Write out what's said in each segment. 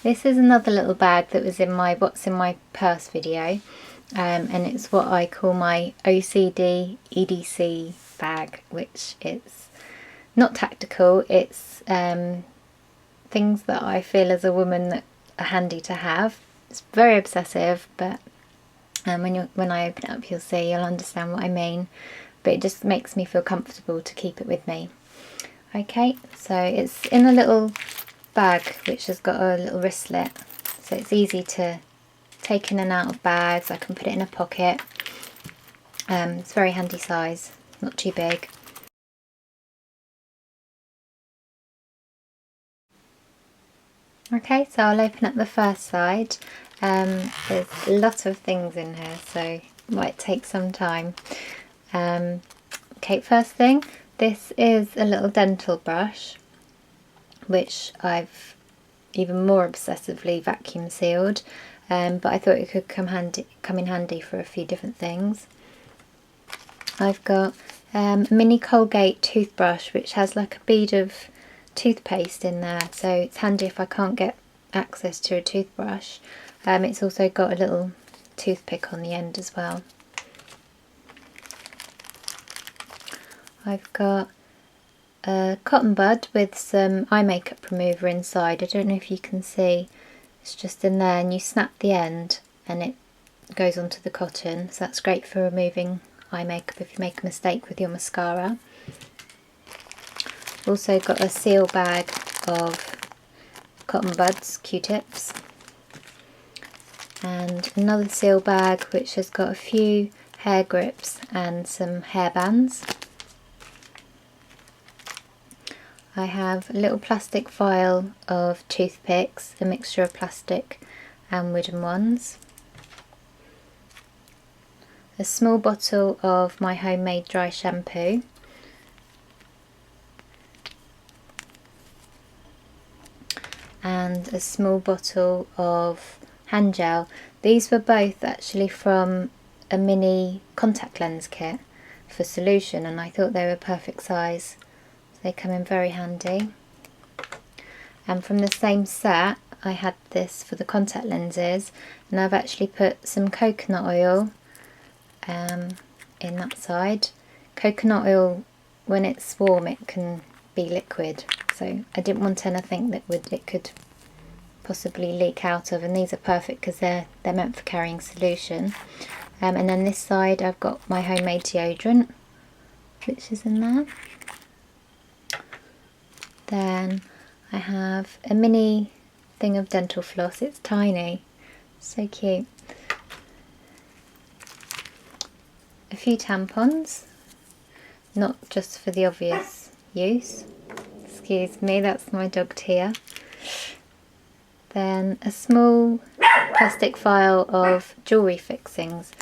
This is another little bag that was in my what's in my purse video, and it's what I call my OCD EDC bag, which is not tactical. It's things that I feel as a woman that are handy to have. It's very obsessive, but when I open it up you'll see, you'll understand what I mean, but it just makes me feel comfortable to keep it with me. Okay, so it's in a little bag which has got a little wristlet, so it's easy to take in and out of bags. I can put it in a pocket. It's very handy size, not too big. Okay, so I'll open up the first side. There's a lot of things in here, so it might take some time. Okay, first thing, this is a little dental brush, which I've even more obsessively vacuum sealed, but I thought it could come in handy for a few different things. I've got a mini Colgate toothbrush which has like a bead of toothpaste in there, so it's handy if I can't get access to a toothbrush. It's also got a little toothpick on the end as well. I've got a cotton bud with some eye makeup remover inside. I don't know if you can see, it's just in there, and you snap the end and it goes onto the cotton, so that's great for removing eye makeup if you make a mistake with your mascara. Also got a seal bag of cotton buds, Q-tips, and another seal bag which has got a few hair grips and some hair bands. I have a little plastic vial of toothpicks, a mixture of plastic and wooden ones. A small bottle of my homemade dry shampoo. And a small bottle of hand gel. These were both actually from a mini contact lens kit for Solution, and I thought they were perfect size. They come in very handy. And from the same set I had this for the contact lenses, and I've actually put some coconut oil in that side. Coconut oil, when it's warm, it can be liquid, so I didn't want anything that it could possibly leak out of, and these are perfect because they're meant for carrying Solution. And then this side I've got my homemade deodorant, which is in there. Then I have a mini thing of dental floss. It's tiny, so cute. A few tampons, not just for the obvious use. Excuse me, that's my dog Tia. Then a small plastic vial of jewellery fixings.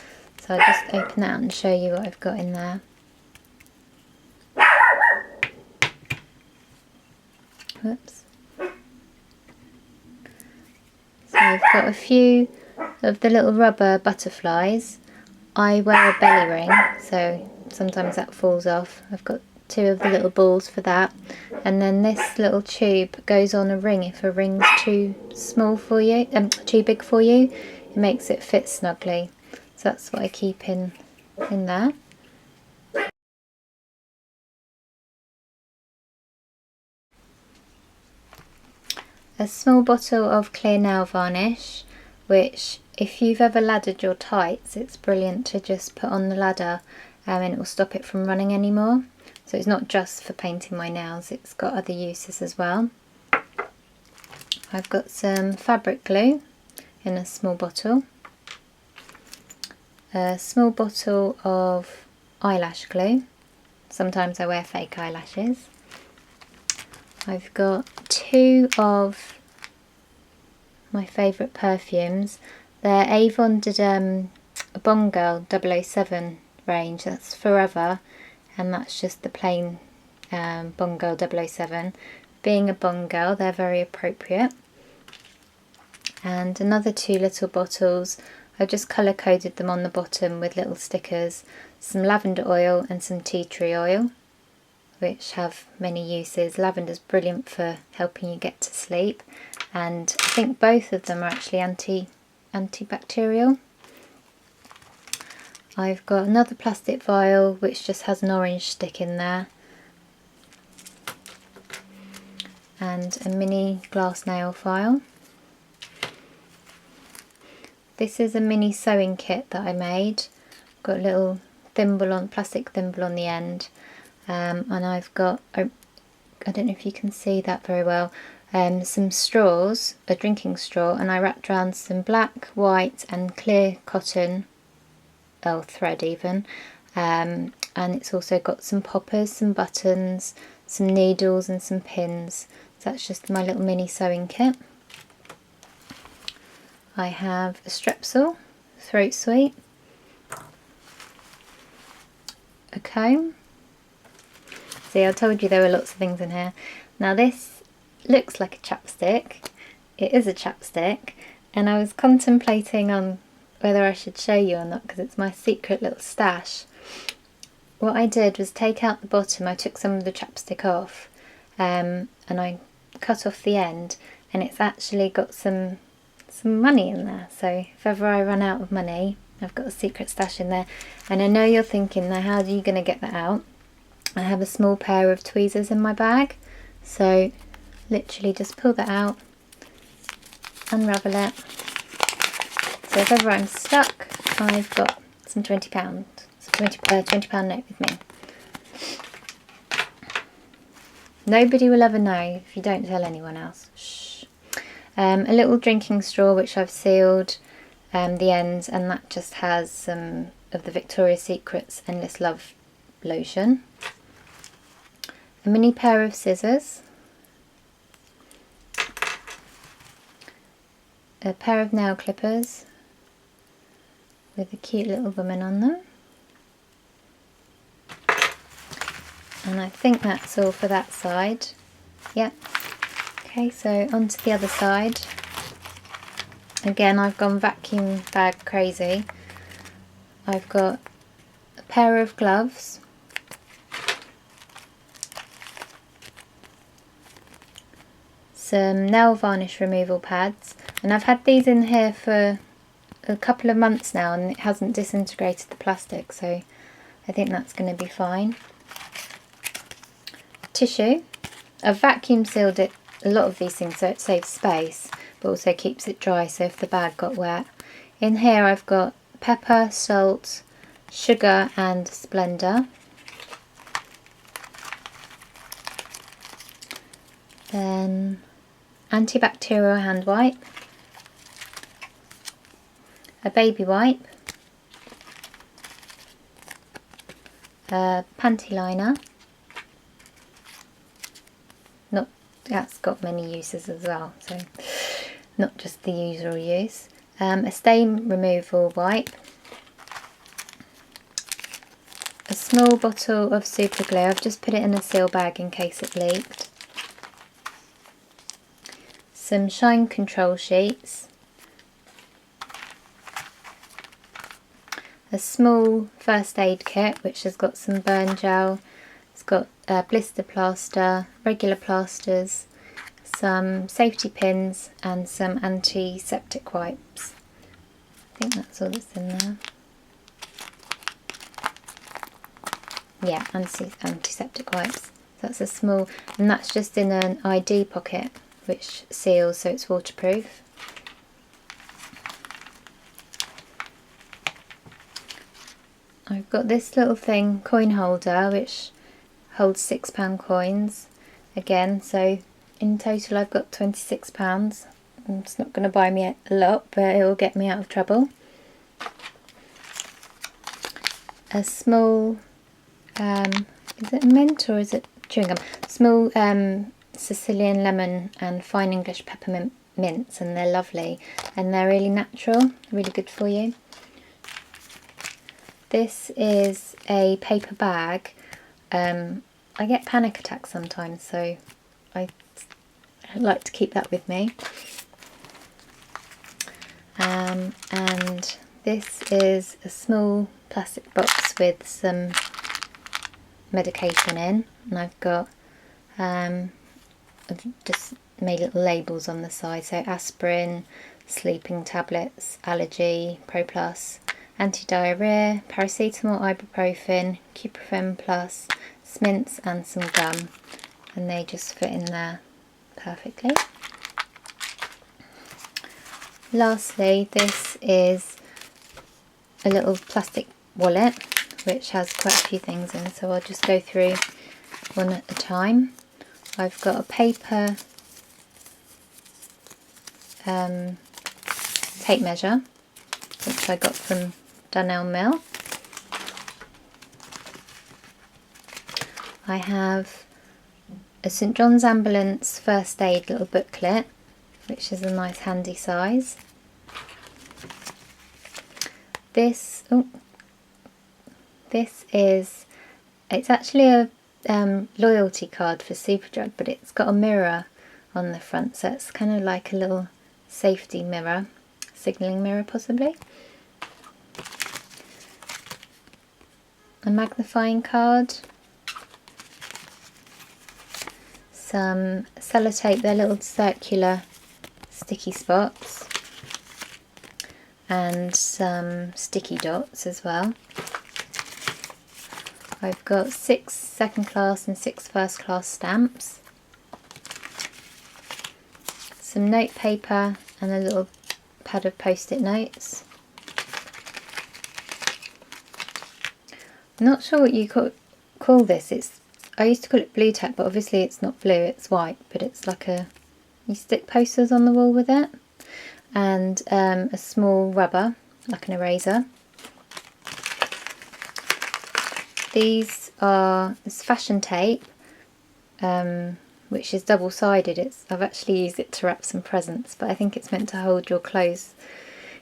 So I'll just open that and show you what I've got in there. Whoops. So I've got a few of the little rubber butterflies. I wear a belly ring, so sometimes that falls off. I've got 2 of the little balls for that, and then this little tube goes on a ring if a ring's too small for you, too big for you. It makes it fit snugly, so that's what I keep in there. A small bottle of clear nail varnish, which if you've ever laddered your tights, it's brilliant to just put on the ladder, and it will stop it from running anymore. So it's not just for painting my nails, it's got other uses as well. I've got some fabric glue in a small bottle. A small bottle of eyelash glue. Sometimes I wear fake eyelashes. I've got 2 of my favourite perfumes. They're Avon did a Bond Girl 007 range, that's Forever, and that's just the plain Bond Girl 007. Being a Bond Girl, they're very appropriate. And another 2 little bottles. I've just colour coded them on the bottom with little stickers. Some lavender oil and some tea tree oil, which have many uses. Lavender's brilliant for helping you get to sleep, and I think both of them are actually antibacterial. I've got another plastic vial which just has an orange stick in there, and a mini glass nail file. This is a mini sewing kit that I made. Got a little thimble on, plastic thimble on the end, and I've got, I don't know if you can see that very well, some straws, a drinking straw, and I wrapped around some black, white and clear cotton, thread even, and it's also got some poppers, some buttons, some needles and some pins. So that's just my little mini sewing kit. I have a strepsil, throat sweet, a comb. See, I told you there were lots of things in here. Now this looks like a chapstick. It is a chapstick, and I was contemplating on whether I should show you or not because it's my secret little stash. What I did was take out the bottom. I took some of the chapstick off, and I cut off the end, and it's actually got some money in there. So if ever I run out of money, I've got a secret stash in there. And I know you're thinking, now how are you going to get that out? I have a small pair of tweezers in my bag, so literally just pull that out, unravel it. So if ever I'm stuck, I've got some £20, £20 note with me. Nobody will ever know if you don't tell anyone else. Shh. A little drinking straw which I've sealed the ends, and that just has some of the Victoria's Secret's Endless Love lotion. A mini pair of scissors. A pair of nail clippers with a cute little woman on them. And I think that's all for that side. Yep. Okay, so onto the other side. Again, I've gone vacuum bag crazy. I've got a pair of gloves, some nail varnish removal pads, and I've had these in here for a couple of months now and it hasn't disintegrated the plastic, so I think that's going to be fine. Tissue. I've vacuum sealed it, a lot of these things, so it saves space but also keeps it dry, so if the bag got wet. In here I've got pepper, salt, sugar and Splendor. Then antibacterial hand wipe, a baby wipe, a panty liner. That's got many uses as well, so not just the usual use. A stain removal wipe, a small bottle of super glue. I've just put it in a seal bag in case it leaked. Some shine control sheets, a small first aid kit which has got some burn gel. It's got blister plaster, regular plasters, some safety pins and some antiseptic wipes. I think that's all that's in there. Yeah, antiseptic wipes. That's a small, and that's just in an ID pocket which seals, so it's waterproof. I've got this little thing, coin holder, which holds £6 coins again, so in total I've got £26. It's not going to buy me a lot, but it will get me out of trouble. A small, is it mint or is it chewing gum? Small Sicilian lemon and fine English peppermint mints, and they're lovely and they're really natural, really good for you. This is a paper bag. I get panic attacks sometimes, so I like to keep that with me. And this is a small plastic box with some medication in, and I've got just made little labels on the side, so aspirin, sleeping tablets, allergy, Pro Plus, anti-diarrhea, paracetamol, ibuprofen, Cuprofen Plus, Smints and some gum, and they just fit in there perfectly. Lastly, this is a little plastic wallet which has quite a few things in, so I'll just go through one at a time. I've got a paper tape measure which I got from Dunelm Mill. I have a St John's Ambulance first aid little booklet, which is a nice handy size. This is, it's actually a loyalty card for Superdrug, but it's got a mirror on the front, so it's kind of like a little safety mirror, signalling mirror possibly. A magnifying card, some sellotape, they're little circular sticky spots, and some sticky dots as well. I've got 6 second class and 6 first class stamps, some note paper and a little pad of post-it notes. I'm not sure what you call this. I used to call it blue tack, but obviously it's not blue, it's white, but it's like you stick posters on the wall with it. And a small rubber, like an eraser. This fashion tape, which is double-sided. I've actually used it to wrap some presents, but I think it's meant to hold your clothes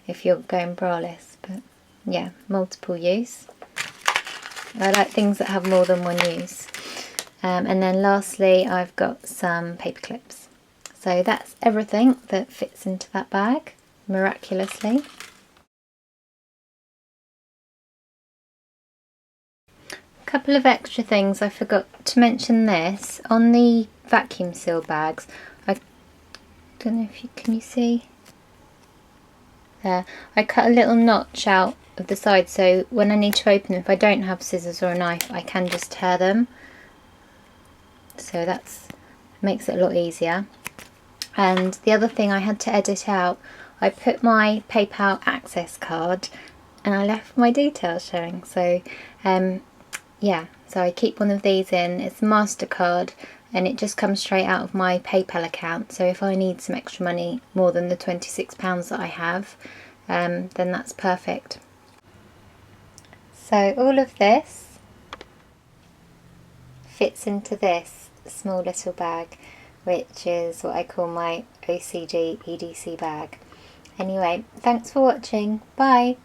if you're going braless. But yeah, multiple use. I like things that have more than one use. And then lastly, I've got some paper clips. So that's everything that fits into that bag, miraculously. A couple of extra things, I forgot to mention this. On the vacuum seal bags, I don't know if can you see? There. I cut a little notch out of the side, so when I need to open them, if I don't have scissors or a knife, I can just tear them. So that makes it a lot easier. And the other thing I had to edit out, I put my PayPal access card and I left my details showing. So yeah, so I keep one of these in. It's a MasterCard and it just comes straight out of my PayPal account. So if I need some extra money, more than the £26 that I have, then that's perfect. So all of this fits into this small little bag, which is what I call my OCD EDC bag. Anyway, thanks for watching. Bye!